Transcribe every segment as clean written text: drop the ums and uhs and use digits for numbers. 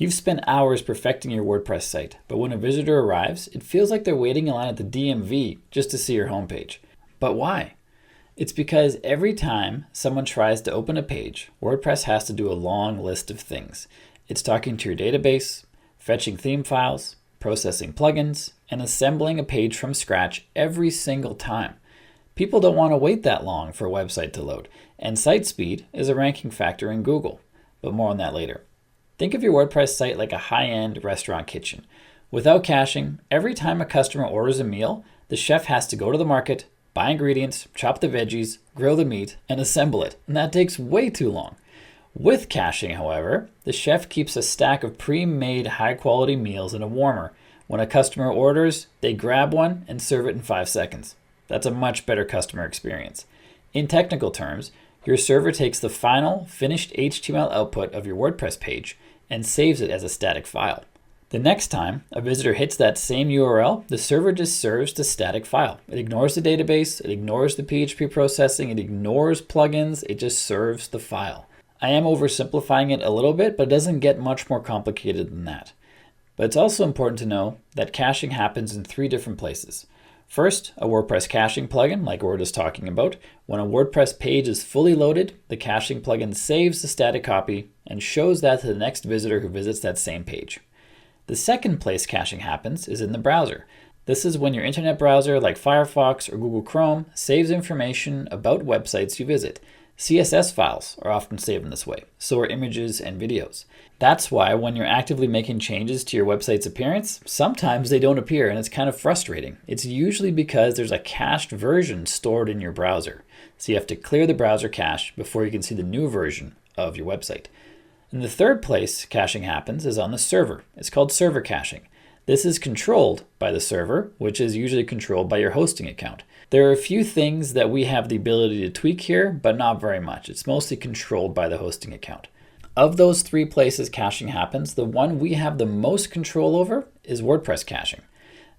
You've spent hours perfecting your WordPress site, but when a visitor arrives, it feels like they're waiting in line at the DMV just to see your homepage. But why? It's because every time someone tries to open a page, WordPress has to do a long list of things. It's talking to your database, fetching theme files, processing plugins, and assembling a page from scratch every single time. People don't want to wait that long for a website to load, and site speed is a ranking factor in Google, but more on that later. Think of your WordPress site like a high-end restaurant kitchen. Without caching, every time a customer orders a meal, the chef has to go to the market, buy ingredients, chop the veggies, grill the meat, and assemble it, and that takes way too long. With caching, however, the chef keeps a stack of pre-made high-quality meals in a warmer. When a customer orders, they grab one and serve it in 5 seconds. That's a much better customer experience. In technical terms, your server takes the final, finished HTML output of your WordPress page and saves it as a static file. The next time a visitor hits that same URL, the server just serves the static file. It ignores the database, it ignores the PHP processing, it ignores plugins, it just serves the file. I am oversimplifying it a little bit, but it doesn't get much more complicated than that. But it's also important to know that caching happens in 3 different places. First, a WordPress caching plugin, like we're just talking about. When a WordPress page is fully loaded, the caching plugin saves the static copy and shows that to the next visitor who visits that same page. The second place caching happens is in the browser. This is when your internet browser like Firefox or Google Chrome saves information about websites you visit. CSS files are often saved in this way, so are images and videos. That's why when you're actively making changes to your website's appearance, sometimes they don't appear and it's kind of frustrating. It's usually because there's a cached version stored in your browser. So you have to clear the browser cache before you can see the new version of your website. And the third place caching happens is on the server. It's called server caching. This is controlled by the server, which is usually controlled by your hosting account. There are a few things that we have the ability to tweak here, but not very much. It's mostly controlled by the hosting account. Of those 3 places caching happens, the one we have the most control over is WordPress caching.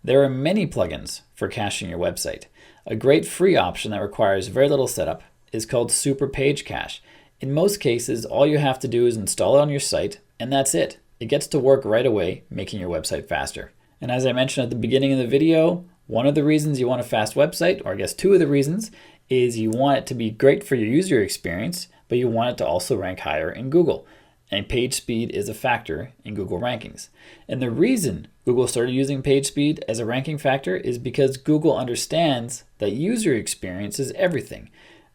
There are many plugins for caching your website. A great free option that requires very little setup is called Super Page Cache. In most cases, all you have to do is install it on your site, and that's it. It gets to work right away, making your website faster. And as I mentioned at the beginning of the video, one of the reasons you want a fast website, or I guess 2 of the reasons, is you want it to be great for your user experience, but you want it to also rank higher in Google. And page speed is a factor in Google rankings. And the reason Google started using page speed as a ranking factor is because Google understands that user experience is everything.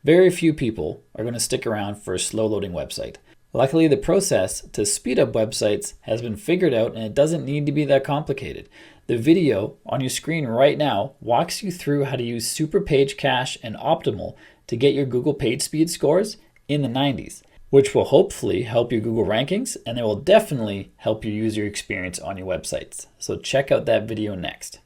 Very few people are going to stick around for a slow loading website. Luckily, the process to speed up websites has been figured out and it doesn't need to be that complicated. The video on your screen right now walks you through how to use Super Page Cache and Optimal to get your Google page speed scores in the 90s, which will hopefully help your Google rankings, and it will definitely help your user experience on your websites. So check out that video next.